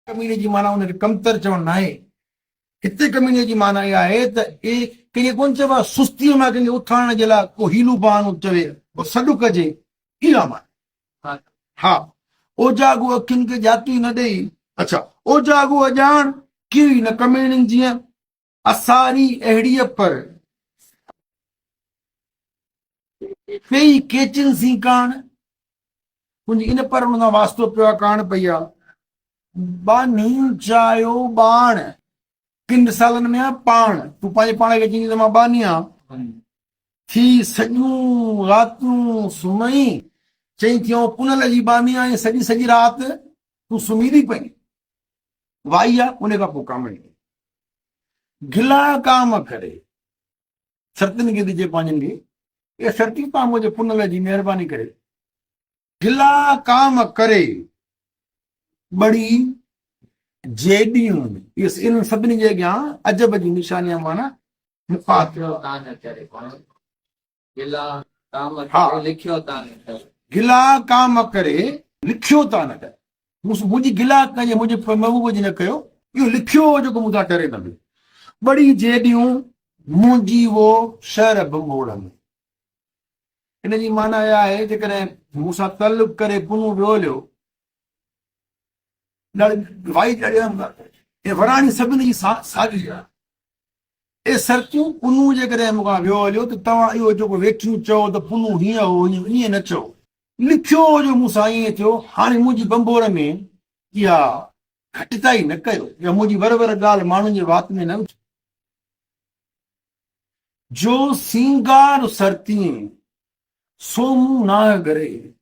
कमीने जी माना उनखे कमतर चवण न आहे। हिते कमीने जी माना इहा आहे त कंहिंखे कोन चइबो आहे सुस्तीअ मां कंहिंखे उथारण जे लाइ को हीलू बहानो चवे पोइ सॾु कजे, इहा माना। हा, ओजागू अखियुनि खे जाती न ॾेई, अच्छा ओजागू अॼाण की न कमीणिन जीअं असारी अहिड़ीअ पर पेई केचिन सी कान, मुंहिंजी इन पर हुन सां वास्तो पियो आहे, कान पई आहे। बानी चायो बाण किन सालन में आहे पाण, तूं पंहिंजे पाण खे चईंदी त मां बानी आहियां। थी सॼियूं रातूं सुम्ही, चई थियो पुनल जी बानी आहे, सॼी सॼी राति तूं सुम्ही थी पई। वाई आहे उन खां पोइ कामड़ी गिला काम करे शर्तनि खे ॾिजे पंहिंजनि खे, इहा शर्ती तव्हां मुंहिंजे पुनल जी महिरबानी करे गिला काम करे बड़ी जेडियूं, इन सभिनी जे अॻियां अजब जी निशानियां माना गिला काम करे लिखियो था न कर, मुंहिंजी गिला कजे मुंहिंजे महबूब जी न कयो, इहो लिखियो जेको मूंसां टरे न पियो। बड़ी जेडियूं मुंहिंजी वो शहर बंगोड़ में, इन जी माना इहा आहे जेकॾहिं मूंसां तल्लुक करे पुनू वियो हलियो, वाई वराणी सभिनी जी साॻी आहे। ए सर्तियूं पुनू जेकॾहिं मूंखां वियो हलियो त तव्हां इहो जेको वेठियूं चओ त पुनू हीअं हो ईअं न चओ, लिखियो जो मूंसां ईअं थियो। हाणे मुंहिंजी बंबोर में इहा घटिताई न कयो, या मुंहिंजी वर ॻाल्हि माण्हुनि जे वात में न जो सिंगार सर्ती सोमू नाह करे,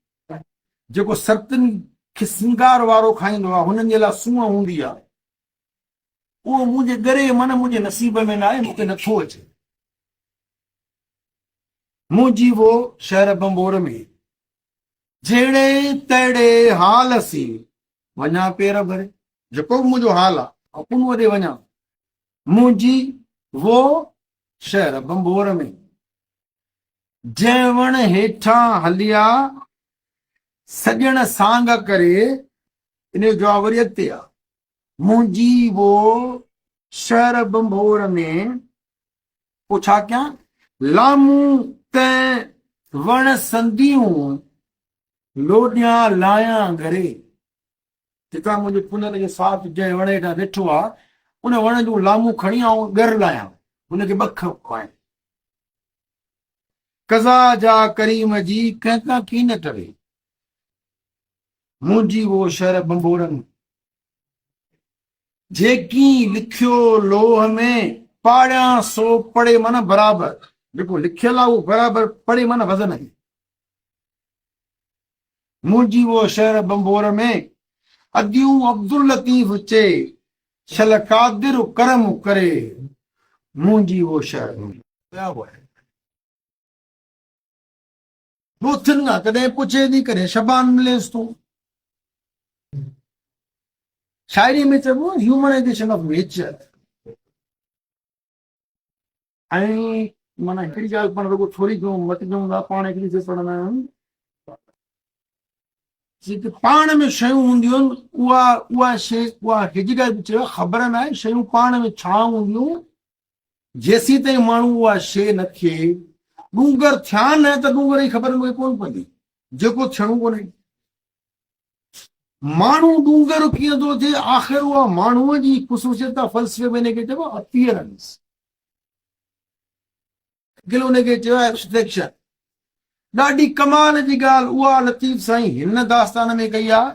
जेको सर्तिन खे सिंगार वारो खाईंदो आहे हुननि जे लाइ सूंहं हूंदी आहे, उहो मुंहिंजे गरे माना मुंहिंजे नसीब में न आहे, मूंखे नथो अचे। मुंहिंजी वो शहर बंबोर में जहिड़े तहिड़े हाल सी वञा पेर भरे, जेको बि मुंहिंजो हाल आहे पुनूअ ते वञा। मुंहिंजी वो शहर बंबोर में जंहिं वण हेठां हलिया सजण सांग करे, इन जो जवाब वरी अॻिते आहे। मुंहिंजी वो शहर बंबोर में पोइ छा कयां, लामूं तंहिं वण संदियूं लोॾियां लायां घरे, जेका मुंहिंजे पुनर जे साथ जंहिं वण हेठां वेठो आहे उन वण जूं लामूं खणी ऐं गर लायां, हुनखे बख पाए। कज़ा जा करीम जी कंहिंखां की न टरे, मुंहिंजी वो शहर बंबोर में जेकी लिखियो लोह में पाड़ियां सो पढ़े माना बराबर, जेको लिखियल आहे उहो बराबर पढ़े माना वज़न आहे। मुंहिंजी वो शहर बंबोर में अदियूं अब्दुल लतीफ चे शल कादिर करम करे, मुंहिंजी वो शहर दोथिन खां कॾहिं पुछे थी कॾहिं शबान मिलेसि थो। शायरी में चइबो ह्यूमनाइजेशन ऑफ नेचर। ऐं माना हिकिड़ी ॻाल्हि पाण रुॻो थोरी कयूं मत कयूं था, पाण हिकिड़ी से पढ़ंदा आहियूं जेके पाण में शयूं हूंदियूं आहिनि उहा शइ, उहा हिकिड़ी ॻाल्हि चयो ख़बर न आहे शयूं पाण में छा हूंदियूं, जेसीं ताईं माण्हू उहा शइ न थिए, डूंगर थिया न त डूंगर जी ख़बर मूंखे कोन पवंदी, जेको थियणो कोन्हे। माण्हू डूंगर कीअं थो थिए, आख़िर उहा माण्हूअ जी ख़ुशूसियत आहे, फ़लसफ़े में हिनखे चइबो आहे अपीयरेंस, हुनखे चयो आहे एब्स्ट्रैक्शन। ॾाढी कमाल जी ॻाल्हि उहा लतीफ़ साईं हिन दास्तान में कई आहे,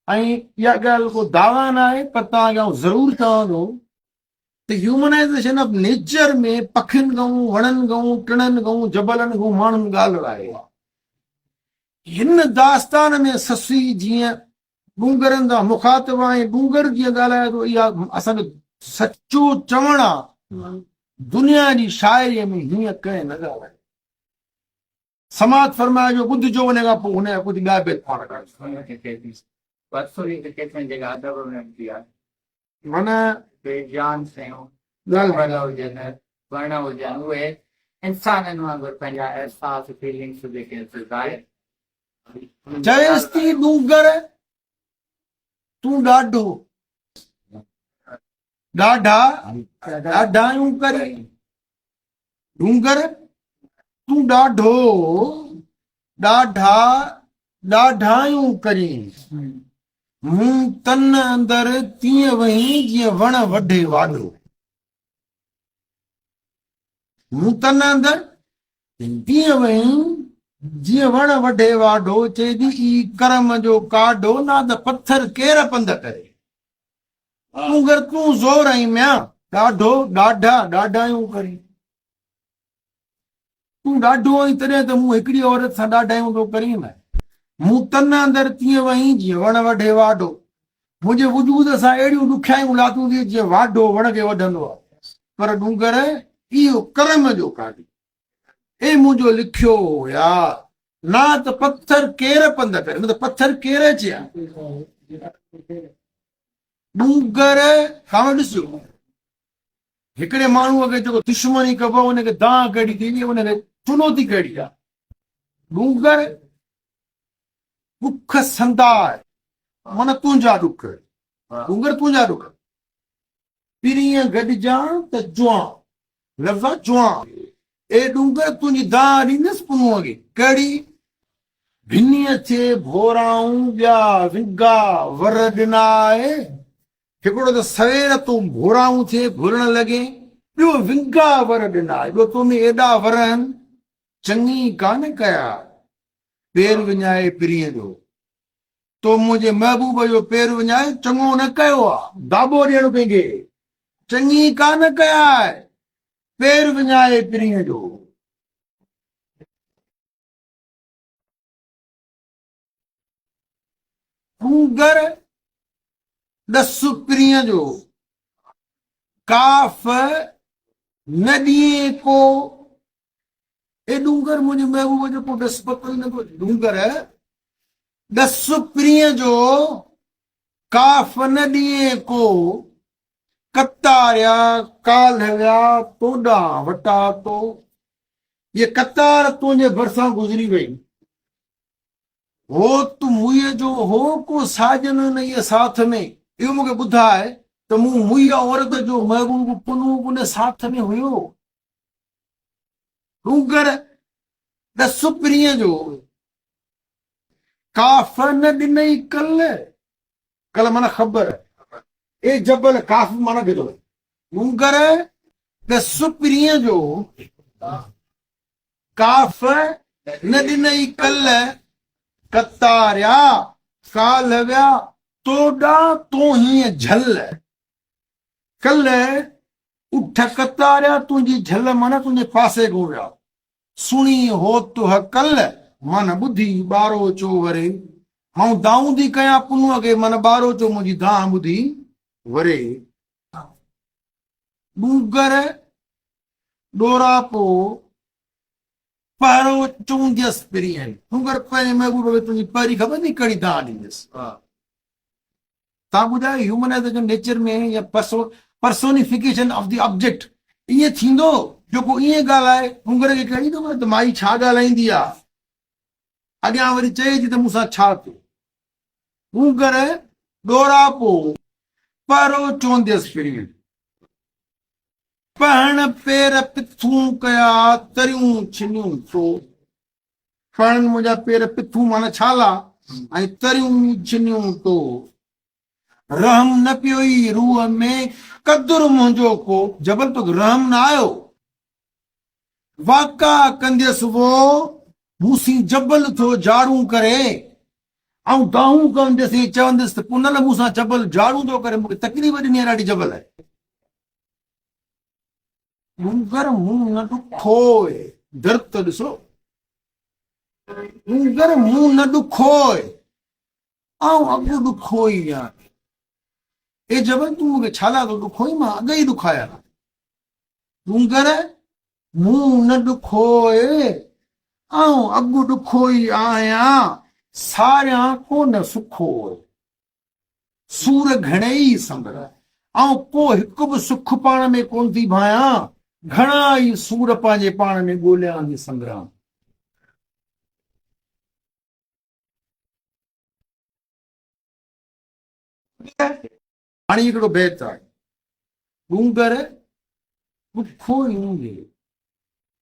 ऐं इहा ॻाल्हि को दावा न आहे, पर तव्हांखे ज़रूरु चवां थो त ह्यूमनाइज़ेशन ऑफ नेचर में पखियुनि खां, वणनि खां, टिणनि खां, जबलनि खां माण्हुनि ॻाल्हि आहे। हिन दास्तान में ससी जीअं डूंगरनि सां मुखातिब आहे, डूंगर जीअं ॻाल्हाए थो, इहा असांजो सचो चवण आहे। दुनिया जी शाइरीअ में हीअं कंहिं न ॻाल्हाए। समाज फरमाए जो ॿुध जो वञे खां पोइ हुन जा कुझु ॿिया बि पाण माना बेजान शयूं वर्ण हुजनि उहे इंसाननि वांगुरु पंहिंजा एहसास फीलिंग्स जेके चएसि थी डूंगर तूं ॾाढो ॾाढा ॾाढायूं करे डूंगर तूं ॾाढो ॾाढा ॾाढायूं करी मूं तन अंदरि तीअं वही जीअं वण वढे वाॾो मूं तन अंदरि तीअं वही जीअं वण वढे वाॾो चए थी ई करम जो काॾो ना त पत्थर केर पंध करे तूं घर तूं ज़ोर आई म्या ॾाढो ॾाढा ॾाढायूं करी तूं ॾाढो आई तॾहिं त मूं हिकिड़ी औरत सां ॾाढायूं थो करी न मूं तन अंदरि तीअं वही जीअं वण वढे वाॾो मुंहिंजे वजूद सां अहिड़ियूं ॾुखियायूं लाथूं थी जीअं वाढो वण खे वढंदो आहे पर डूंगर इहो करम जो काॾो ए मुंहिंजो लिखियो यार ना त पत्थर केर पंध करे मतलब पत्थर केर चया डूंगर खां ॾिसो हिकिड़े माण्हूअ खे जेको दुश्मनी कबो उनखे दाह कहिड़ी थींदी उनखे चुनौती कहिड़ी आहे डूंगर ॾुख संदा आहे माना तुंहिंजा ॾुख डूंगर तुंहिंजा ॾुख पिरीअ गॾिजां त जुआ लफ़्ज़ जुआ ए डूंगर तुंहिंजी दाह ॾींदसि पुनूअ खे कहिड़ी भिनीअ थे भोराऊं ॿिया विगा वर ॾिना आहे हिकिड़ो त सवेर तूं भोराऊं थे घुरण लॻे ॿियो विगा वर ॾिना आहे ॿियो तूं में एॾा वर आहिनि चङी कान कया पेर विञाए पिरीअ जो तो मुंहिंजे महबूब जो पेर विञाए चङो न कयो आहे दाबो ॾियणु कंहिंखे चङी कान कया आहे पेर विञाए पिरीअ जो डूंगर ॾस पिरीअ जो काफ न ॾिए को ए डूंगर मुंहिंजे महबूब जो को ॾस पतो ई नथो डूंगर ॾस पिरीअ जो काफ न ॾिए को कतारिया काल्हया तोॾा वटा तो ये कतार तुंहिंजे भरिसां गुज़री वई हो तूं मुईअ जो हो को साजन न ये साथ में इहो मूंखे ॿुधाए त मूं मुईअ औरत जो महबूब पुनू उन साथ में हुयो डूंगर ॾस पिरीअ जो काफ न ॾिनई कल माना ख़बर ए जबल काफ माना गिदो डूंगर ॾस पिरीअ जो काफ न ॾिनई कल कतारिया काल विया तोॾा तो हीअं झल कल उठ कतारिया तुंहिंजी झल माना तुंहिंजे पासे को विया सुणी हो तुह कल माना ॿुधी ॿारो चो वरे मां दाऊं थी कयां पुनूअ खे माना ॿारो चो मुंहिंजी दाह ॿुधी वरे डूंगर ॾोरापो पहिरो चूंदियसि पिरीअ डूंगर पंहिंजे महबूब खे तुंहिंजी पहिरीं ख़बर नी कहिड़ी दाह ॾींदसि तव्हां ॿुधायो ह्यूमनाइज़ेशन नेचर में या पर्सोनिफिकेशन ऑफ द ऑब्जेक्ट ईअं थींदो जेको ईअं ॻाल्हाए डूंगर खे कहिड़ी थो त माई छा ॻाल्हाईंदी आहे अॻियां वरी चए थी त मूंसां छा थियो डूंगर ॾोरापो पहिरो चवंदियसि पिरीअ पहण पेर पिथूं कया तरियूं छिनियूं तो पहण मुंहिंजा पेर पिथूं माना छाला ऐं तरियूं छिनियूं तो रहम न पियो ई रूह में कदुर मुंहिंजो को जबल तो रहम न आयो वाका कंदियसि वो मूंसी जबल थो झाड़ू करे ऐं दाहूं कंदसि चवंदसि त पुनल मूंसां जबल झाड़ू थो करे मूंखे तकलीफ़ ॾिनी आहे ॾाढी जबल आहे डूंगर मुंहुं न ॾुखो दर्द ॾिसो डूंगर मुंहुं न ॾुखो ऐं अॻु ॾुखो ई आहे ए जबल तूं मूंखे छाला थो ॾुखो ई मां अॻ ई ॾुखाया डूंगर मुंहुं न ॾुखो ऐं अॻु ॾुखो ई आहियां सारियां कोन सुखो सूर घणेई संभर ऐं पोइ हिकु बि सुख पाण में कोन थी भायां घणा ई सूर पंहिंजे पाण में ॻोल्हियां थी संग्राम हाणे हिकिड़ो बैत आहे डूंगर ॾुखो ईंदे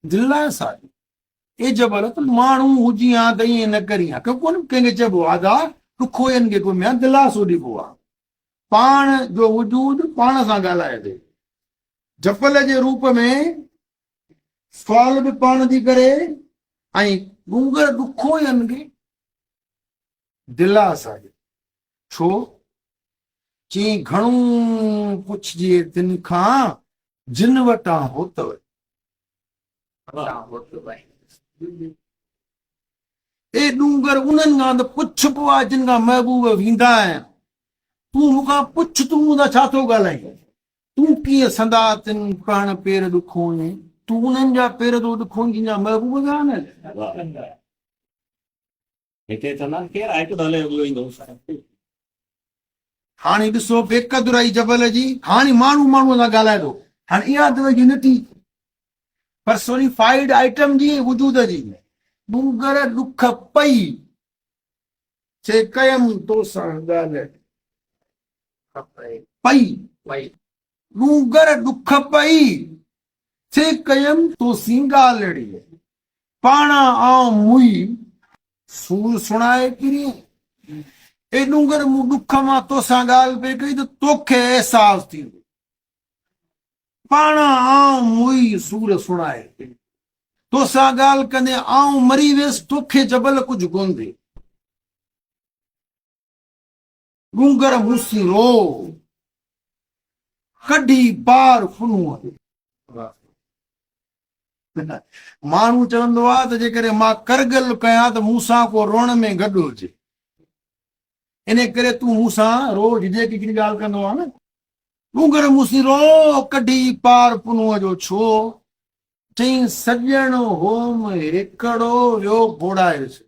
दिलास आहे ए जबल त माण्हू हुजी हा त ईअं न करी हा कोन कंहिंखे चइबो आहे दा ॾुखो इन खे कोई दिलासो ॾिबो आहे पाण जो वजूद पाण सां ॻाल्हाए थो जबल जे रूप में सवाल बि पाण थी करे ऐं डूंगर ॾुखो इन खे दिलास आहे छो चई घणो पुछिजे तिन खां जिन वटां होतव ए डूंगर उन्हनि खां त पुछबो आहे जिन खां महबूब वेंदा आहिनि तूं मूंखां पुछ तूं मूंसां छा थो ॻाल्हाईं तूं कीअं संदा तिन पाण पेर ॾुखो आहीं तूं उन्हनि जा पेर थो ॾुखो जिन जा महबूब विया आहिनि हिते चवंदा आहिनि केरु आहे तो हले उहो ईंदो हाणे ॾिसो बेक़दुराई जबल जी हाणे माण्हू माण्हूअ सां ॻाल्हाए थो हाणे इहा दवाई नथी पर्सोनिफाइड आइटम जी वजूद जी डूंगर ॾुख पई चे कयमि तोसां ॻाल्हि पई डूंगर ॾुख पई चे कयमि तोसीं ॻाल्हि पाण आऊं मुई सूर सुणाए किरी ए डूंगर मूं ॾुख मां तोसां ॻाल्हि पई कई त तोखे अहसास थींदो पाण आऊं मुई सूर सुणाए तोसां ॻाल्हि कंदे आऊं मरी वियुसि तोखे जबल कुझु कोन थिए डूंगर मूंसी रो कढी बार फुनूअ माण्हू चवंदो आहे त जेकॾहिं मां करगिल कयां त मूंसां को रोण में गॾु हुजे इन करे तूं मूंसां रोज़ जेकी ॻाल्हि कंदो आहे न डूंगर मूंसी रो कढी पार पुनूअ जो छो चई सॼण होम हिकिड़ो वियो घोड़ायुसि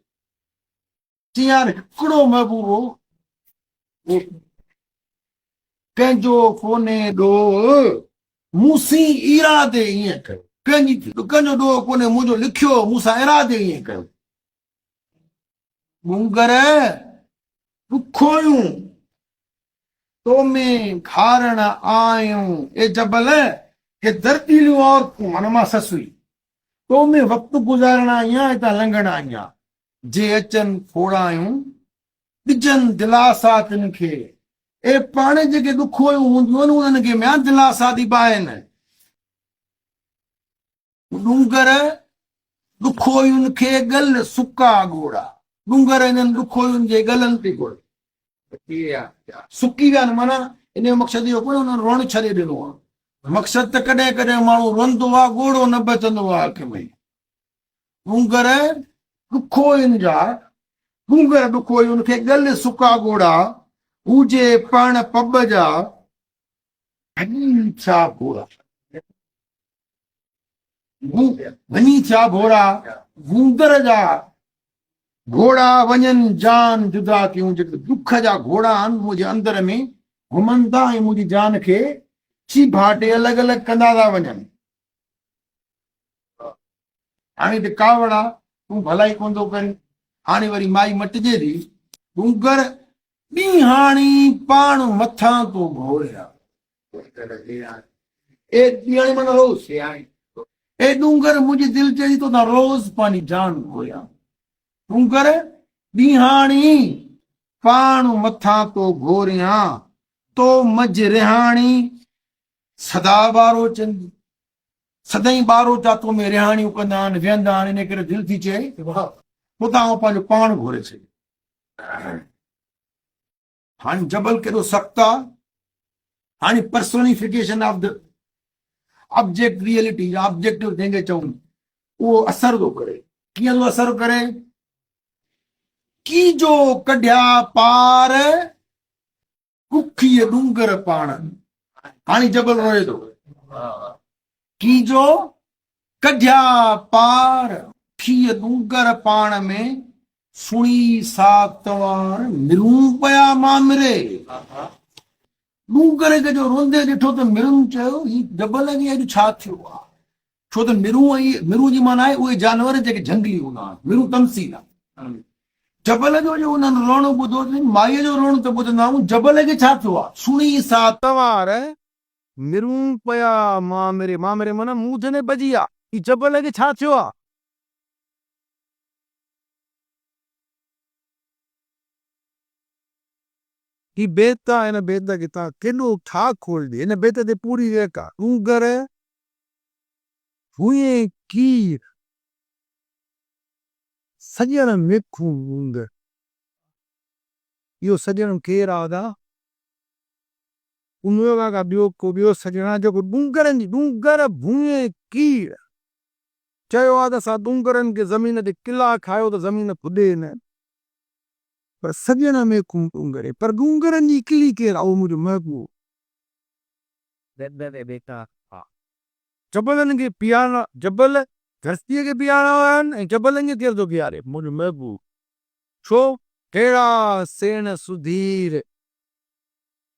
चई यार हिकिड़ो महबूबो कंहिंजो कोने ॾोह मूंसी इरादे ईअं कयो कंहिंजो ॾोह कोन्हे मुंहिंजो लिखियो मूंसां इरादे ईअं कयो डूंगर ॾुखोयूं तो में खारण आयूं ए जबल हे दर्दीलियूं औरतूं माना मां ससु हुई तो में वक़्तु गुज़ारणा आहियां हितां लंघणा आहियां जे अचनि फोड़ायूं ॾिजनि दिलासा तिन खे ए पाण जेके ॾुखोयूं हूंदियूं आहिनि उन्हनि खे मिया दिलासा थी पाइनि डूंगर ॾुखोयुनि खे गल सुका घोड़ा डूंगर इन्हनि ॾुखोयुनि जे गलनि ते घोड़ सुकी विया माना इन जो मक़सदु इहो कोन्हे हुननि रोण छॾे ॾिनो आहे मक़सदु त कॾहिं कॾहिं माण्हू रोंदो आहे घोड़ो न बचंदो आहे अख में डूंगर ॾुखोयुनि जा डूंगर ॾुखोयुनि खे गल सुका घोड़ा हुजे पाण पब जा वञी छा घोड़ा वञी छा घोड़ा गूंगर जा घोड़ा वञनि जान जुदा कयूं जेके दुख जा घोड़ा आहिनि मुंहिंजे अंदर में घुमनि था ऐं मुंहिंजी जान खे ची भाटे अलॻि अलॻि कंदा था वञनि हाणे त कावड़ आहे तूं भलाई कोन थो करे हाणे वरी माई मटिजे थी डूंगर ॾींहाणी पाण मथां तो घोड़िया ए ॾींहाणी माना रोज़ ए डूंगर मुंहिंजी दिलि चए थी तोतां रोज़ पंहिंजी जान घोड़िया डूंगर ॾींहाणी पाण मथां तो घोरियां तो मज रिहाणी सदा बारो चंद सदाई बारो चातो में रिहाणियूं कंदा आहिनि वेहंदा आहिनि इन करे दिलि थी चए तोतां पंहिंजो पाण घोरे छॾ हाणे जबल केॾो सख़्तु आहे हाणे personification of the object reality objective जंहिंखे चऊं उहो असर थो करे कीअं थो असर करे की जो कढिया पार कुखीअ डूंगर पाण हाणे जबल रोए थो की जो कढिया पार खीअ डूंगर पाण में सुणी सातवार मिरूं पिया मामिरे डूंगर खे जो रोंदे ॾिठो त मिरुनि चयो ही जबल खे अॼु छा थियो आहे छो त मिरू जी माना आहे उहे जानवर जेके झंगली हूंदा आहिनि मिरू तमसील आहे जबल जो जो उन्हनि रोण ॿुधो माईअ जो रोण त ॿुधंदा आहियूं जबल खे छा थियो आहे सुणी सातवार मिरूं पया मां मेरे मन मुंह जने बजी आ ई जबल के छा थियो आ ही बेता इन बेता किता केनो ठा खोल दे इन बेता ते पूरी रेका उगर हुए की सजन मेखू उंग यो सजन केर आदा उनोगा का बियो सजना जो डूंगर भूए की चयो आ त सा डूंगरन के जमीन ते किला खायो त जमीन खुदे न पर सजन में कूं डूंगरे पर डूंगरन जी किली केर आओ मुझे महबूब दे बेटा हाँ जबलन के पियाना जबल धरती के पियाना आन जबलन के केर दो प्यारे मुझे महबूब छो केड़ा सेन सुधीर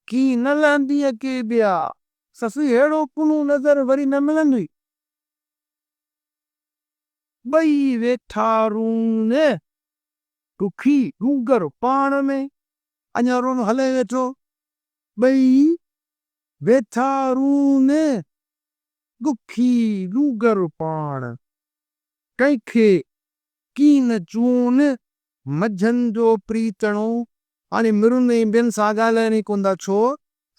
की न लंदी के बिया ससु हेड़ो पुनु नजर वरी न मिलंदी बई वेठारून ने दुखी डूंगर पाण में अञा रोन हले वेठो बई वेठारून ने दुखी डूंगर पाण कंहिंखे कीन चून मझन जो प्रीतणो हाणे मिरुन ऐं ॿियनि सां ॻाल्हाइण ई कोन था छो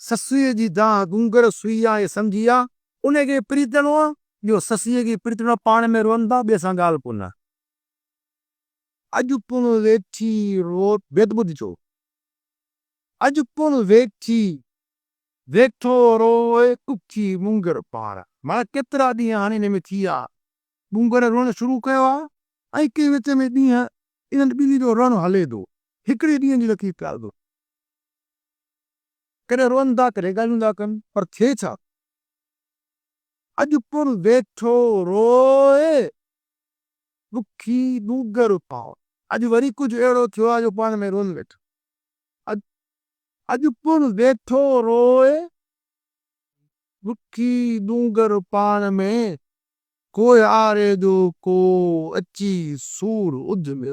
ससुअ जी दाह डूंगर सुई आहे सम्झी आ उनखे प्रीतणो आहे ॿियो ससीअ खे प्रीतणो पाण में रोअनि था ॿिए सां ॻाल्हि कोन अॼु पुण वेठी रो बेद ॿुधी चो अॼु पुण वेठी वेठो रोए कुखी मुंगर पाण मां केतिरा ॾींहं हाणे हिन में थी विया मुंगर रोअण शुरू कयो आहे ऐं कंहिं विच में ॾींहं इन्हनि ॿिन्ही जो रण हले थो हिकिड़े ॾींहं जी लकीर पिया थो कॾहिं रोअनि था कॾहिं ॻाल्हियूं था कनि पर थिए छा अॼु पुण वेठो रोए दुखी डूंगर पाण अॼु वरी कुझु अहिड़ो थियो आहे जो पाण में रोन वेठो अॼु पुण वेठो रोए दुखी डूंगर पाण में कोई आरे दो को अची सूर उध में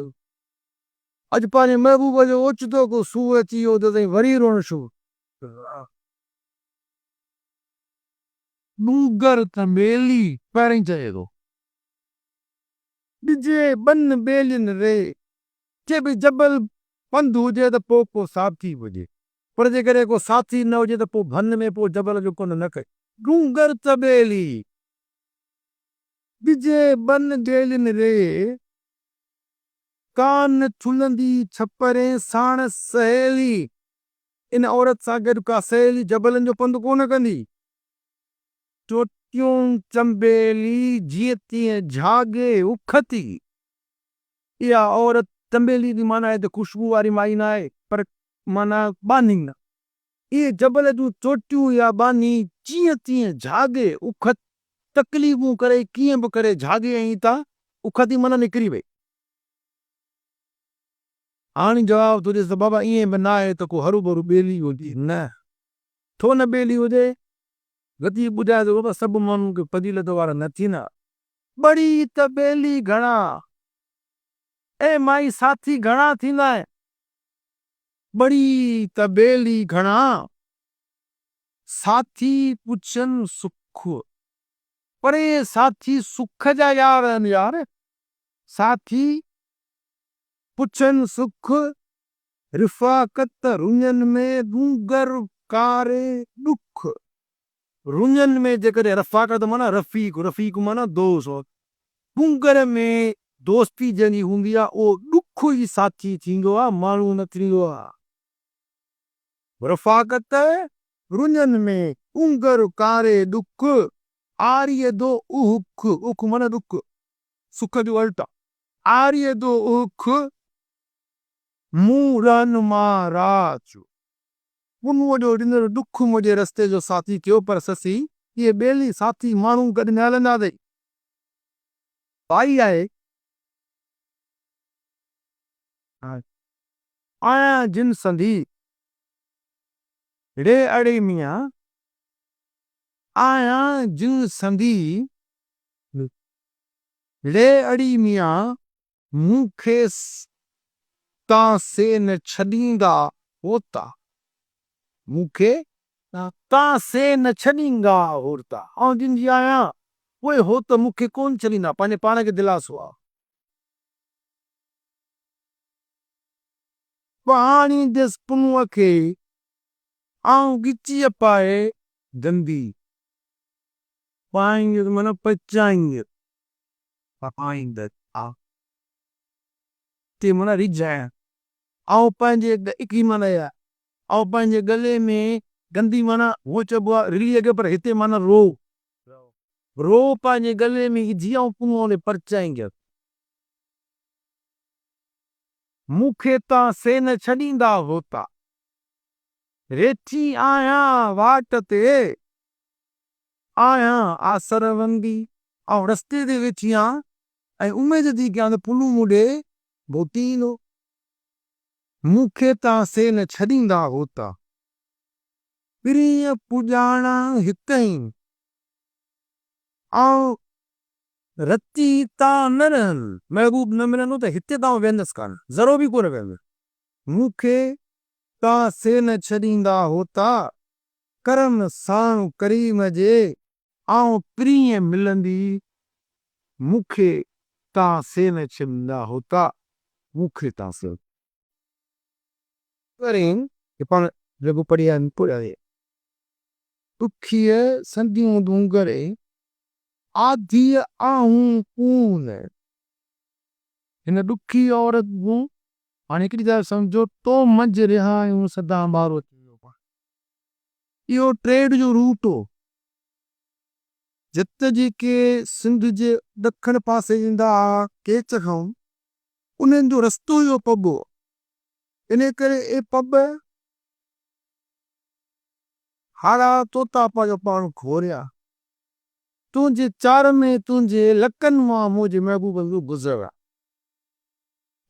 अॼु पंहिंजे महबूब जो ओचितो को सूर अची वियो त साईं वरी रोअण शुरू डूंगर त ॿेली पहिरीं चए थो ॾिजे बन ॿेलियुनि रे जे बि जबल पंधु हुजे त पोइ को साथी हुजे पर जेकॾहिं को साथी न हुजे त पोइ भन में पोइ जबल जो कोन न करे डूंगर त ॿेली ॾिजे बन ॿेलियुनि रे कान थुलंदी छपरे साण सहेली इन औरत सां गॾु का सहेली जबलनि जो पंधु कोन कंदी टोटियूं चंबेली जीअं तीअं झागे उखती इहा औरत चंबेली जी माना हिते खुशबू वारी माई न आहे पर माना बानी न इहे जबल जूं चोटियूं या बानी जीअं तीअं झागे उखत तकलीफ़ूं करे कीअं बि करे झागे ऐं था उखती माना निकिरी वई हाणे जवाब थो ॾिए त बाबा ईअं बि न आहे त को हरू भरू ॿेली हुजे न छो न ॿेली हुजे गति ॿुधाए थो बाबा सभु माण्हुनि खे फज़ीलत वारा न थींदा बड़ी त ॿेली घणा ए माई साथी घणा थींदा आहिनि बड़ी त ॿेली घणा साथी पुछनि सुख पर ये साथी सुख जा यार आहिनि यार साथी पुछनि सुख रिफ़ाक़त रुञनि में डूंगर कारे दुख रुञनि में जेकॾहिं रफ़ाक़त माना रफ़ीक माना दोस्त डूंगर में दोस्ती जंहिंजी हूंदी आहे उहो दुख ई साथी थींदो आहे माण्हू न थींदो आहे रफ़ाक़त रुञनि में डूंगर कारे दुख आर्य दो उख माना दुख सुख जो अल्टा आर्य दो उख मूरन महाराज पुनुअ जो ॾिनल दुख मुंहिंजे रस्ते जो साथी कयो पर ससी इहे ॿेली साथी माण्हू गॾु न हलंदा अथई भाई आहे आया जिन संधी रे अड़े मियां आया जिन संधी रे अड़ी मियां मूंखे तां से न छॾींदा होता मूंखे तां से न छॾींदा होरता ऐं जिंजी आहियां उहे हो त मूंखे कोन छॾींदा पंहिंजे पाण खे दिलासो आहे पाणी दस पुनूअ खे आऊं गिचीअ पाए दंदी पाएंगे माना पचाएंगे पाएंगे ते माना रिझाया ऐं पंहिंजे इकी माना ऐं पंहिंजे गले में गंदी माना उहो चइबो आहे रिली अॻे पर हिते माना रो रो पंहिंजे गले में विझी ऐं पुनूअ में परचाईंगे मूंखे तव्हां से न छॾींदा होता रेठी आहियां वाट ते आहियां आसर वंदी ऐं रस्ते ते वेठी आहियां ऐं उमेद थी कयां त पुनू मूं ॾे मोटी ईंदो मूंखे तव्हां से न छॾींदा होता प्रिय पुॼाणा हिक ई ऐं रती तव्हां न रहनि महबूब न मिलंदो त हिते तव्हां वेंदसि कान ज़रो बि कोन वेंदुसि मूंखे तव्हां से न छॾींदा होता करम सां करीम जे ऐं प्रिय मिलंदी मूंखे तव्हां से न छॾींदा होता मूंखे तव्हां से करें कि पाण जेको पढ़ी आहे ॾुखीअ संदियूं डूंगरे आधीअ आऊं पून हिन ॾुखी औरत जूं हाणे हिकिड़ी ॻाल्हि सम्झो तो मंझि रिहा आहियूं सदा ॿारो इहो ट्रेड जो रूट हो जिते जेके सिंध जे ॾखण पासे ईंदा हुआ केच खां उन्हनि जो रस्तो इहो पब हो इन करे ए पब हाड़ा तोता पंहिंजो पाण खोरिया तुंहिंजे चार में तुंहिंजे लकनि मां मुंहिंजे महबूब जो गुज़र आहे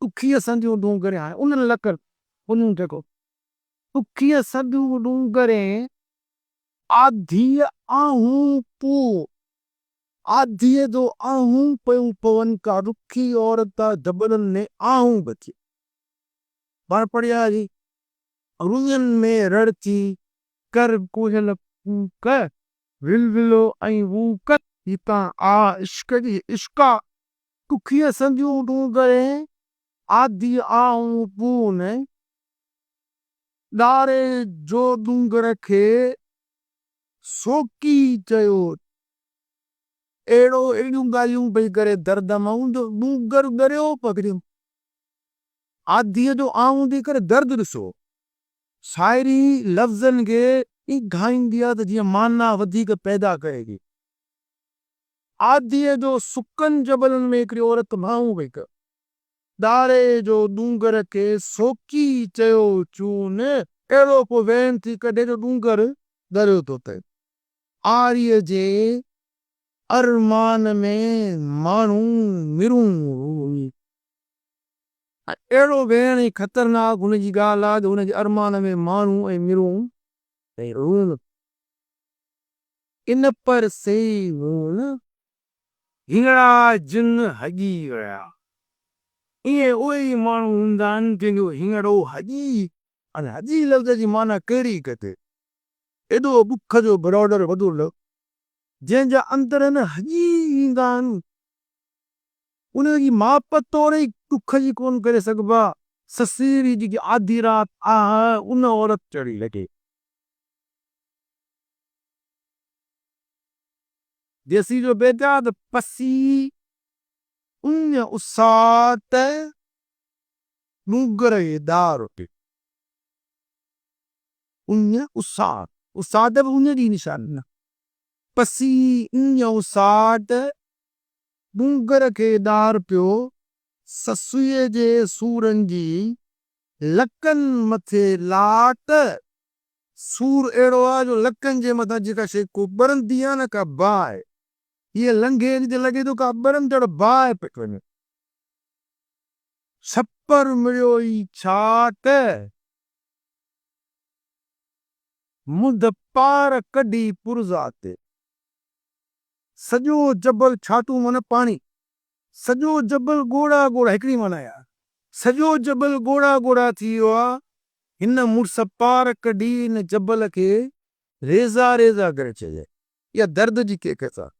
ॾुखीअ संदियूं डूंगरे हाणे उन्हनि लकनि उन्हनि जेको ॾुखीअ संदियूं डूंगरे आधीअ आहूं पू आधीअ जो आहूं पियूं पवनि का रुखी औरत जबलनि में आहूं बची पाण पढ़िया जी रुञनि में रड़ती कर कोयल कूक विलविलो ऐं वूक हितां आ इश्क जी इश्का ॾुखीअ संदियूं डूंगरे आदि आहूं पून ॾारे जो डूंगर खे सोकी चयो अहिड़ियूं ॻाल्हियूं पई करे दर्द मां डूंगर ॻरियो पकड़ियो आदीअ जो आऊं थी करे दर्द ॾिसो शाइरी लफ़्ज़नि खे ई घाईंदी आहे त जीअं माना वधीक पैदा करेगी आदीअ जो सुकनि जबलनि में हिकिड़ी औरत माण्हू पई कर ॾारे जो डूंगर खे सोकी चयो चून अहिड़ो पोइ वहन थी कढे जो डूंगर ॻरियो थो थिए आरीअ जे अरमान में माण्हू मिरूं अहिड़ो वेहण ई ख़तरनाक हुनजी ॻाल्हि आहे त हुनजे अरमान में माण्हू ऐं मिरूं ऐं रूण इन पर से रूण हींगड़ा जिन हॼी विया इहे उहे ई माण्हू हूंदा आहिनि जंहिंजो हींगड़ो हॼी हाणे हॼी लफ़्ज़ जी माना कहिड़ी कजे एॾो ॾुख जो बरॉडर वॾो लफ़्ज़ जंहिंजा अंदर न हॼी ईंदा आहिनि उनजी माप तौर ई ॾुख जी कोन करे सघिबा ससीरी जेकी आधी राति आह उन औरत चढ़ी लॻे देसी जो बेटा त पसी उन उसात डूंगर जे दार ते उन उसात बि उन जी निशानी न पसी इन उसात डूंगर खे दार पियो ससुईअ जे सूरनि जी लकनि मथे लाट सूर अहिड़ो आहे जो लकनि जे मथां जेका शइ को ॿरंदी आहे न का बाहि हीअ लंघे त लॻे थो का ॿरंदड़ बाहि पई वञे छपर मिलियो ई छाट मुंद पार कढी पुरज़ा ते सॼो जबल छाटू माना पाणी सॼो जबल ॻोड़ा ॻोड़ा हिकिड़ी माना यार सॼो जबल ॻोड़ा ॻोड़ा थी वियो आहे हिन मुड़ुस पार कढी हिन जबल खे रेज़ा रेज़ा करे चइजे, इहा दर्द जी कैफ़ियत आहे।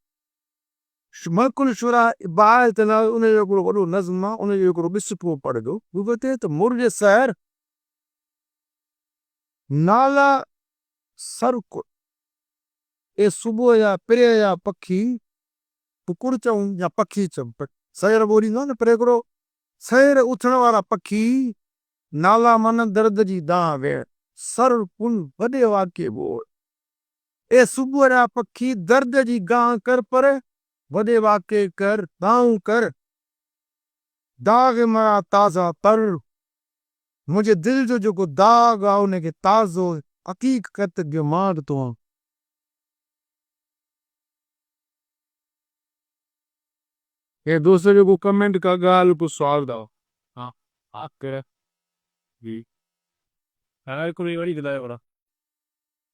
मलकुल शुरा ॿाहिरि त न उन जो हिकिड़ो वॾो नज़्म आहे, उन जो हिकिड़ो ॿिस पोइ पढ़जो। हू चए त मुर्ग सहर नाला सर्क ए सुबुह जा पिरे जा पखी कुकुड़ चऊं या पखी चऊं, सवेर ॿोलींदो न, पर हिकिड़ो सवेर उथण वारा पखी नाला मन दर्द जी दाह वेण सर पुन वॾे वाके बोल। ए सुबुह जा पखी दर्द जी गाह कर पर वॾे वाके कर दाऊं कर, दाग़ मरा ताज़ा तर, मुंहिंजे दिल जो जेको दाग़ आहे उनखे ताज़ो हक़ीक़त जो मां थो। ये दूसरे को कमेंट का गाल को सवाल दो। हाँ आके जी हर कोई वही दिलाए बड़ा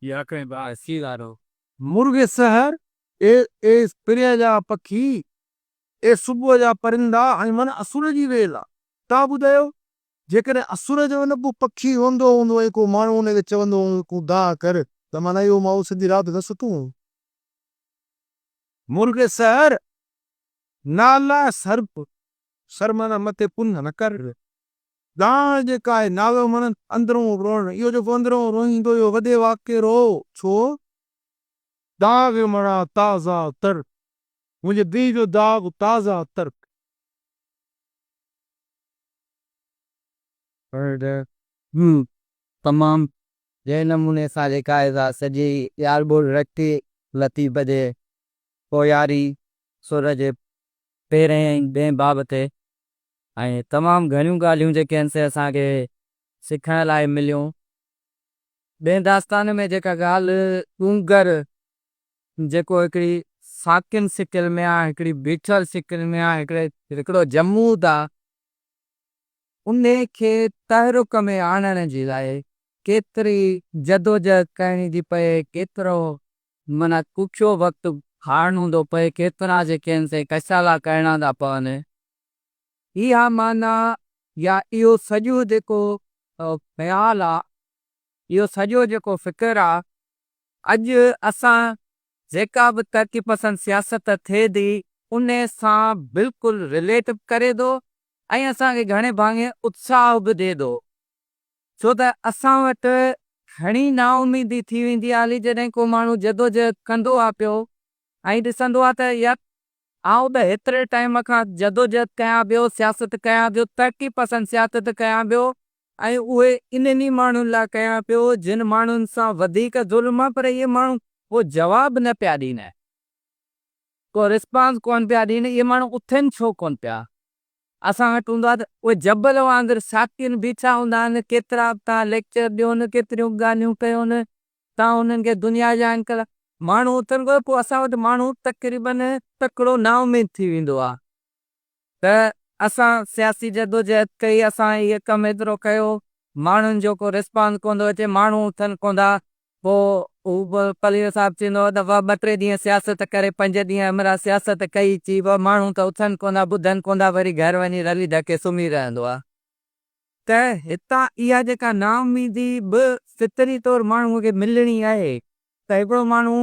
या कहीं बात सी गारो मुर्गे सहर ए पिरिया जा पखी ए सुबुह जा परिंदा ऐं मन असुर जी वेल आहे। तव्हां ॿुधायो जेकॾहिं असुर जो न को पखी हूंदो हूंदो ऐं को माण्हू हुनखे चवंदो हूंदो को दाह कर त माना इहो मां सॼी राति न सुतूं। मुर्गे सहर नाला सर्प सर माना मथे पुन न कर, दाह जेका आहे नालो माना अंदरों रोअण, इहो जेको अंदरों रोईंदो इहो वॾे वाके रो छो दाग़ मरा ताज़ा तर, मुंहिंजे दिल जो दाग़ ताज़ा तर। तमामु जंहिं नमूने सां जेका आहे सॼी यार ॿोल रखी लतीफ़ जे पोयारी सुर जे पहिरें ऐं ॿिएं बाब ते ऐं तमामु घणियूं ॻाल्हियूं जेके आहिनि से असांखे सिखण लाइ मिलियूं। ॿिएं दास्तान में जेका ॻाल्हि टूंगर जेको हिकिड़ी साकिन सिकिल में आहे, हिकिड़ी बीठल सिकिल में आहे, हिकिड़ो जमूद आहे, उन खे तहरुक में आणण जे लाइ केतिरी जदोजहद करणी थी पए, केतिरो माना कुखियो वक़्तु हारणो हूंदो पए, केतिरा जेके आहिनि से कसाला करणा था पवनि। इहा माना या इहो सॼो जेको ख़्यालु आहे, इहो सॼो जेको फ़िकिर आहे, अॼु असां जेका बि तरक़ी पसंदि सियासत थिए थी उन सां बिल्कुलु रिलेट करे थो ऐं असांखे घणे भाङे उत्साह बि ॾिए थो, छो त असां वटि घणी नाउमीदी थी वेंदी आहे हली जॾहिं को माण्हू जदोजहद कंदो आहे पियो ऐं ॾिसंदो आहे त यार आउं त हेतिरे टाइम खां जदोजहद कयां पियो, सियासत कयां पियो, तरक़ी पसंदि सियासत कयां पियो ऐं उहे इन्हनि माण्हुनि लाइ कयां पियो जिन माण्हुनि सां वधीक ज़ुल्म आहे, पर इहे माण्हू उहो जवाबु न पिया ॾींदा, को रिस्पॉन्स कोन पिया ॾींदा, इहे माण्हू उथनि छो कोन पिया। असां वटि हूंदो आहे त उहे जबल वांगुरु साकिन बीठा हूंदा आहिनि, केतिरा बि तव्हां लेक्चर ॾियोनि, केतिरियूं ॻाल्हियूं कयोनि, तव्हां हुननि खे दुनिया जा अंकल माण्हू उथनि कोन, पोइ असां वटि माण्हू तक़रीबन तकिड़ो नाउमीद थी वेंदो आहे त असां सियासी जदोजहद कई, असां इहे कमु एतिरो कयो, माण्हुनि जो को रिस्पॉन्स कोन थो अचे, माण्हू उथनि कोन था, पोइ हू पलीर साहिबु चवंदो आहे त 2-3 ॾींहं सियासत करे 5 ॾींहं हमरा सियासत कई थी, माण्हू त उथनि कोन था, ॿुधनि कोन था, वरी घर वञी रली ढके सुम्ही रहंदो आहे। त हितां इहा जेका नाउमीदी बि फितरी तौरु माण्हूअ खे मिलणी आहे त हिकिड़ो माण्हू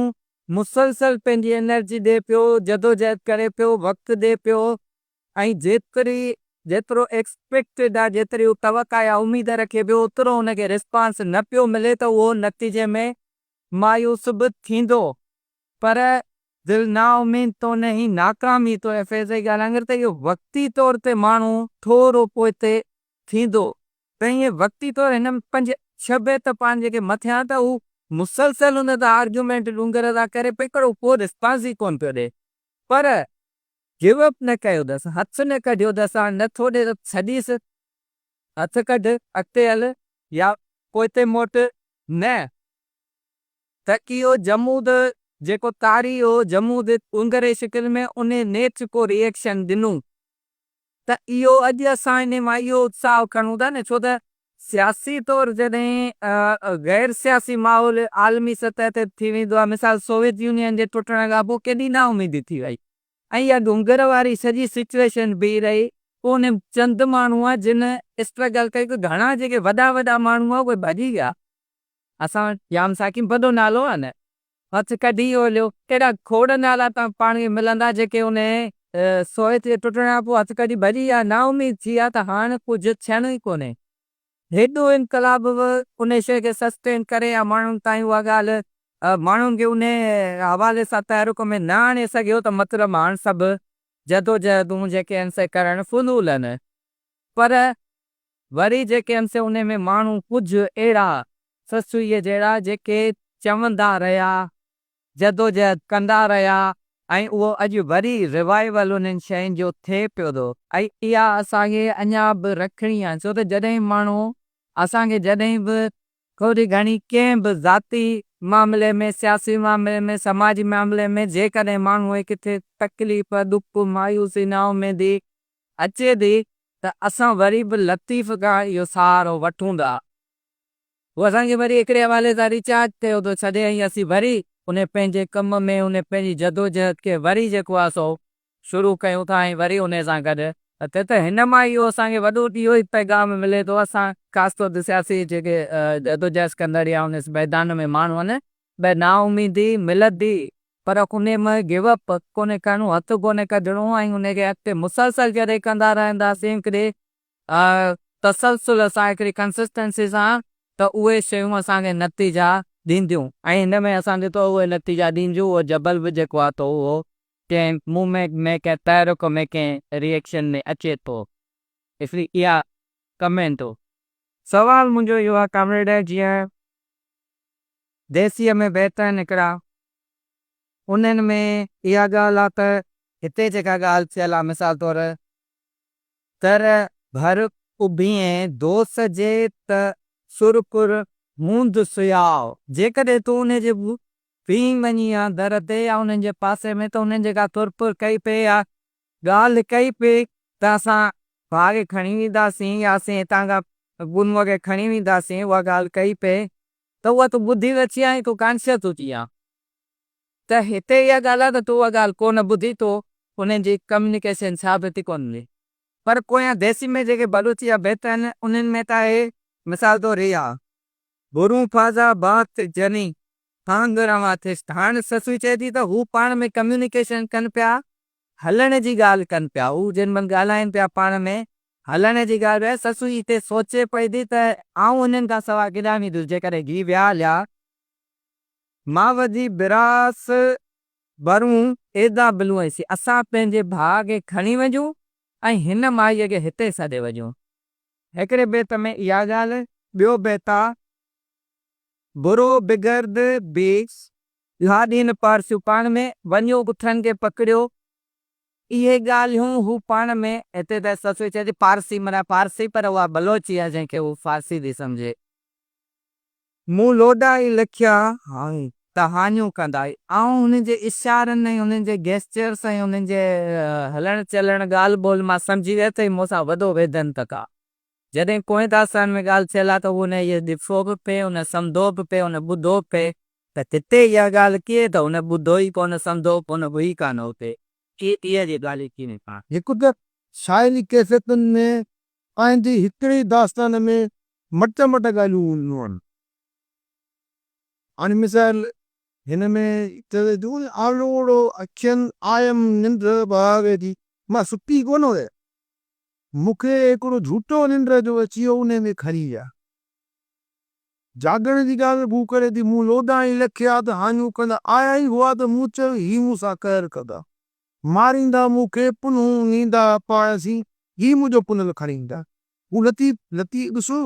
मुसलसल पंहिंजी एनर्जी ॾिए पियो, जदोजहद करे पियो, वक़्तु ॾिए पियो ऐं जेतिरो एक्सपेक्टेड आहे, जेतिरी तवका या उमेद रखे पियो, ओतिरो हुनखे रिस्पॉन्स न पियो मिले त उहो नतीजे में मायूस बि थींदो, पर दिलि नाउमीद तो न ही नाकामी तो फैज़ जी ॻाल्हि अगरि त इहो वक़्ती तौर ते माण्हू थोरो पोइते थींदो त ईअं वक़्ती तौरु हिन में 5-6 त पाण जेके मथियां त हू मुसलसल हुन त आर्ग्यूमेंट डूंगर था करे पे, हिकिड़ो पोइ रिस्पॉन्स ई कोन पियो ॾिए, पर गिव अप न कयो अथसि, हथु न कढियो अथसि, नथो ॾे त छॾीसि, हथु कढ अॻिते हल या पोइते मोट न, त इहो जमूद जेको तारी हो जमूद डूंगर जी शिकिल में उन नेच को रिएक्शन ॾिनो त इहो अॼु असां इन मां इहो उत्साह खणूं था न, छो त सियासी तौरु जॾहिं गैर सियासी माहौल आलमी सतह ते थी वेंदो आहे, मिसाल सोवियत यूनियन जे टुटण खां पोइ केॾी नाउमीदी थी वई ऐं इहा डूंगर वारी सॼी सिचुएशन बीह रही, पोइ उन चंद माण्हू आहे जिन स्ट्रगल कई, घणा जेके वॾा वॾा माण्हू आहे उहे भॼी विया, असां याम साकिम वॾो नालो आहे न, हथु कढी वियो कहिड़ा खोड़ नाला तव्हां पाण खे मिलंदा जेके उन सोए ते टुटण खां पोइ हथु कढी भॼी या ना उमेद थी आहे त हाणे कुझु थियणो ई कोन्हे। हेॾो इनकलाब बि उन शइ खे सस्टेन करे या माण्हुनि ताईं उहा ॻाल्हि माण्हुनि खे उन हवाले सां तहरीक में न आणे सघियो त मतिलबु हाणे सभु जदोजहदूं जेके आहिनि से करणु फुज़ूल आहिनि। पर वरी जेके आहिनि से उन में माण्हू कुझु अहिड़ा ससुईअ जहिड़ा जेके चवंदा रहिया, जदोजहद कंदा रहिया ऐं उहो अॼु वरी रिवाइवल उन्हनि शयुनि जो थिए पियो थो। ऐं इहा असांखे अञा बि रखणी आहे, छो त जॾहिं माण्हू असांखे जॾहिं बि थोरी घणी कंहिं बि ज़ाती मामले में, सियासी मामले में, समाजी मामले में जेकॾहिं माण्हूअ खे किथे तकलीफ़ दुख मायूसी नाउमेदी अचे थी त असां वरी बि लतीफ़ खां इहो सहारो वठूं था। उहो असांखे वरी हिकिड़े हवाले सां रिचार्ज कयो थो छॾे ऐं असीं वरी उन पंहिंजे कम में उन पंहिंजी जदोजहद खे वरी जेको आहे सो शुरू कयूं था ऐं वरी उन सां गॾु त हिन मां इहो असांखे वॾो इहो ई पैगाम मिले थो। असां ख़ासि तौर ते सियासी जेके जदोजहद कंदड़ या उन मैदान में माण्हू आहिनि भई नाउमीदी मिलंदी पर उन में गिव अप कोन्हे करिणो, हथु कोन्हे कढणो ऐं उनखे अॻिते मुसलसल जॾहिं कंदा रहंदासीं हिकिड़े तसलसुल सां, हिकिड़ी कंसिस्टेंसी सां, त उहे शयूं असांखे नतीजा ॾींदियूं। ऐं हिन में असां ॾिठो उहे नतीजा ॾींदियूं उहो जबल बि जेको आहे त उहो कंहिं मूवमेंट में कंहिं तहरीक में कंहिं रिएक्शन में अचे थो। इसलिए इहा कमेंट हो। सवाल मुंहिंजो इहो आहे कॉमरेड, जीअं देसीअ में बहितर निकिरा उन्हनि में इहा ॻाल्हि आहे त हिते जेका ॻाल्हि थियल आहे मिसाल तौर तर भर उभिए दोस्त जे त सुरकुर मूंद सुयाव, जेकॾहिं तूं उनजे पीउ वञी या दर ते या उन्हनि जे पासे में त उन्हनि जेका तुरपुर कई पई या ॻाल्हि कई पई त असां भाउ खे खणी वेंदासीं या असीं हितां खां गुनूअ खे खणी वेंदासीं, उहा ॻाल्हि कई पई त उहा तूं ॿुधी अची आई, तूं कॉन्शियस थी आहे। त हिते इहा ॻाल्हि आहे त तूं उहा ॻाल्हि कोन ॿुधी तो उन्हनि जी कम्युनिकेशन साबित ई कोन हुई। पर पोयां देसी में जेके बलूची या बेत आहिनि उन्हनि में त आहे मिसाल तौरु इहा बुरू फाज़ा बात जनी हांग रवा थियसि। हाणे ससु चए थी त हू पाण में कम्युनिकेशन कनि पिया, हलण जी ॻाल्हि कनि पिया, हू जिन महिल ॻाल्हाइनि पिया पाण में हलण जी ॻाल्हि आहे। ससु हिते सोचे पई थी त आऊं उन्हनि खां सवाइ केॾां वेंदुसि जेकॾहिं घी वियाल या मावजी बिरास बरूं एदा बिलूं ऐसी, असां पंहिंजे भाउ खे खणी वञूं ऐं हिन माईअ खे हिते सॾे वञूं। हिकिड़े बेत में इहा ॻाल्हि, ॿियो बेत आहे बुरो बिगर्द बेस लाॾीन पारसियूं पाण में वञो पुठनि खे पकड़ियो। इहे ॻाल्हियूं हू पाण में हिते त ससु चए थी पारसी माना पारसी पर उहा बलोची आहे जंहिंखे हू फारसी थी सम्झे। मूं लोॾा ई लिखिया हाणे त हानियूं कंदा ऐं हुननि जे इशारनि ऐं हुननि जे गेस्चर्स ऐं हुननि जे हलण चलण ॻाल्हि ॿोल मां सम्झी वियो त मूंसां वॾो वेदन तक आहे। जॾहिं कोई दास्तान में ॻाल्हि थियल आहे त उन इहो ॾिठो बि पिए, उन सम्झो बि पिए, उन ॿुधो बि पिए त हिते इहा ॻाल्हि कीअं त हुन ॿुधो ई कोन, सम्झो कोन, हुई कान हुते। इहा जी ॻाल्हि कीअं पाण हिकु त शाइरी कैफ़ेतुनि में आईंदी हिकिड़ी दास्तान में मट मट ॻाल्हियूं हूंदियूं आहिनि। हाणे मिसाल हिन में चवे थो आलोड़ो अखियुनि आयम निंड भावे थी, मां सुठी कोन हुए, मूंखे हिकिड़ो झूठो निंड जो अची वियो, उन में खणी विया। जागण जी ॻाल्हि बू करे थी, मूं लोॾा ई लिखिया त हानियूं कंदा, आया ई हुआ त मूं चयो ही मूंसां कहर कंदा, मारींदा मूंखे पुनूं नींदा पाणसी, ही मुंहिंजो पुनल खणी ईंदा। हू लतीफ़ लतीफ़ ॾिसो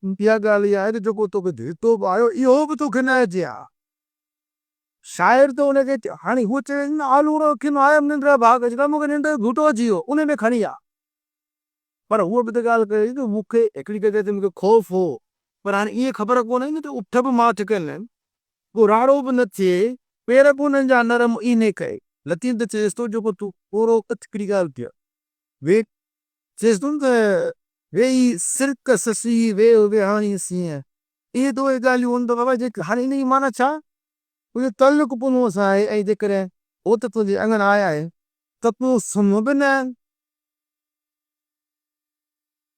इहा ॻाल्हि इहा आहे त जेको तोखे देतो बि आयो इहो बि तोखे न अचे हा। शाइर त हुनखे हाणे हूअ चवे न आलूड़ो अखियुनि आयम निंड भाग अची, मूंखे निंड झूठो अची वियो, उन में खणी आ। पर हूअ बि त ॻाल्हि करे त मूंखे हिकिड़ी जॻह ते मूंखे ख़ौफ़ हो, पर हाणे ईअं ख़बर कोन्हे न त उठ बि मां कयल आहिनि, पोइ राड़ो बि न थिए, पेर बि हुननि जा नरम ईने कए। लतीफ़ त चएसि थो जेको तूं पूरो हिकिड़ी ॻाल्हि थिए वे चएसि थो न त वेही सिरक ससी वे विहाणी सीअं, इहे त उहे ॻाल्हियूं आहिनि त बाबा जेके हाणे इन जी माना छा, तुंहिंजो तल्लुक पुनूअ सां आहे ऐं जेकॾहिं हो त तुंहिंजे अंगनि आया आहे त तूं सुम्ह बि न,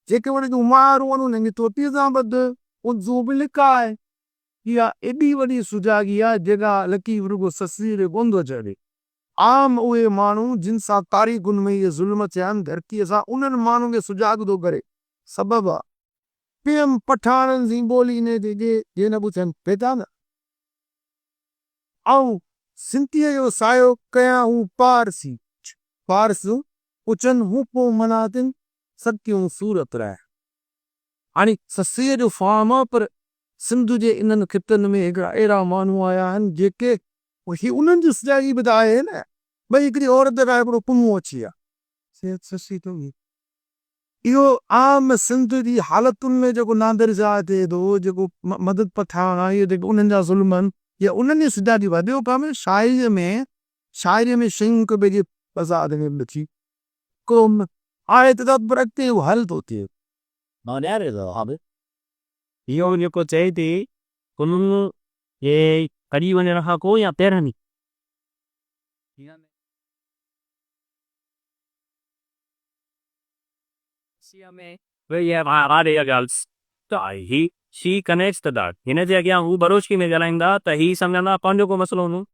जेके वरी तूं मारू वञू उन्हनि जी टोपीअ सां ॿध, उहो बि लिका आहे। इहा एॾी वॾी सुजाॻी आहे जेका लकीफ़ रुॻो ससी रे कोन थो चढ़े। आम उहे माण्हू जिन सां तारीख़ुनि में इहे ज़ुल्म थिया आहिनि धरतीअ सां उन्हनि माण्हुनि खे सुजाॻ थो करे सबबु आहे। पीएम पठाणनि जी ॿोली ने जे न ॿुधनि पेता न ऐं सिंधीअ जो सायो कयां हू पारसी पारस पुछनि हू पोइ मनातिन सतियूं सूरत रहे। हाणे ससीअ जो फार्म आहे पर सिंध जे इन्हनि खितनि में हिकिड़ा अहिड़ा माण्हू आया आहिनि जेके ही उन्हनि जी सुजाॻी बि त आहे न। भई हिकिड़ी औरत लाइ हिकिड़ो पुन्नु अची विया ससी तो इहो आम सिंध जी हालतुनि में जेको नादरजा थिए थो जेको मदद पठान आहे इहे जेके उन्हनि जा ज़ुल्म आहिनि या उन्हनि जी सुजाॻी वधियो कमु शाइरीअ में शयूं हिक ॿिए जे बज़ार में लिखी को आहे त पर अॻिते उहो हल थो थिए। इहो जेको चए थी उन्हनि जे कढी वञण खां पोइ या पहिरनि शी कनेक्ट्स द डॉट हिन जे अॻियां हू बरोचकी में ॻाल्हाईंदा त ही सम्झंदा पंहिंजो को मसइलो हूंदो।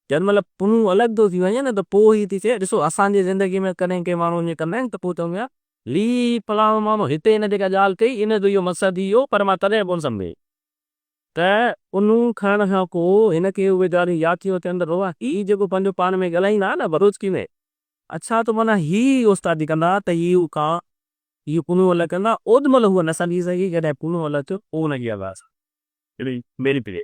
जंहिं महिल पुनू अलॻि थो थी वञे न त पोइ ही थी थिए। ॾिसो असांजी ज़िंदगी में कॾहिं कंहिं माण्हुनि जे कंदा आहिनि त पोइ चवंदा आहिनि ली फलाणो माण्हू हिते हिन जेका ॻाल्हि कई इन जो इहो मक़सदु थी वियो पर मां तॾहिं कोन सम्झे त उनू खणण खां पोइ हिनखे उहे ॻाल्हियूं यादि थी वियो अंदरि रोआ ही जेको पंहिंजो पाण में ॻाल्हाईंदा न बरोचकी में अच्छा त माना ही उस्तादी कंदा त इहो पुनू अलॻि कंदा ओॾी महिल हूअ न सम्झी सघी जॾहिं पुनू अलॻि थियो पोइ हुनजी आवाज़ मेरी प्रिय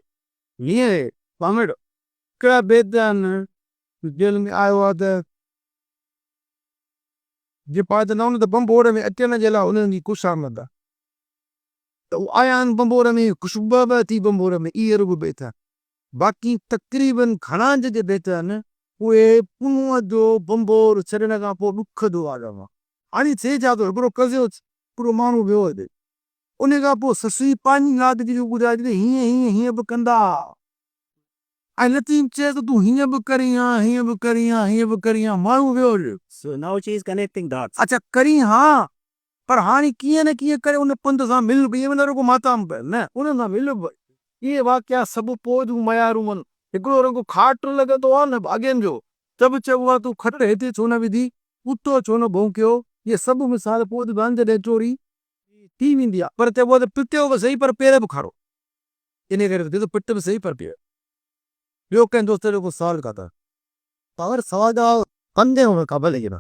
हीअं पामेड़ हिकिड़ा बेद आहिनि जेल में आयो आहे त जे पाए त न हुन त बंबोर में अचण जे लाइ हुननि जी ख़ुशामद आहे त उहे आया आहिनि बंबोर में ख़ुशबू थी बंबोर में इहे रुॻो बेत आहे। बाक़ी तक़रीबन घणा जेके बेत आहिनि उहे पुनूअ जो बंबोर छॾण खां पोइ ॾुख जो आलम आहे। हाणे थिए छा थो हिकिड़ो कज़ियो हिकिड़ो माण्हू वियो हिते उन खां पोइ ससुई पंहिंजी ज़ात जी ॿुधाए ॾिनई हीअं हीअं हीअं बि कंदा ऐं लतीफ़ चए त तूं हीअं बि करी हा हीअं बि करी हा हीअं बि करी हा माण्हू वियो So now she is connecting dots. अच्छा करी हा पर हाणे कीअं न कीअं करे उन पंध सां मिल बि इहे रुॻो माता में पियल न उन सां मिल बि इहे वाकिया सभु पोइ जूं मयारूं आहिनि। हिकिड़ो रुॻो खाट लॻंदो आहे न भाॻियुनि जो त बि चइबो आहे तूं खट हिते छो न विधी कुतो छो न भौंकियो इहे सभु मिसाल पोइ बंदि जॾहिं चोरी थी वेंदी आहे पर चइबो आहे त पिटियो बि सही पर पेर बि खड़ो इन करे पिट बि सही पर पेर ॿियो कंहिं दोस्त जो को सवाल काथा पावर सवाल कंदे हुन ख़बर लॻे न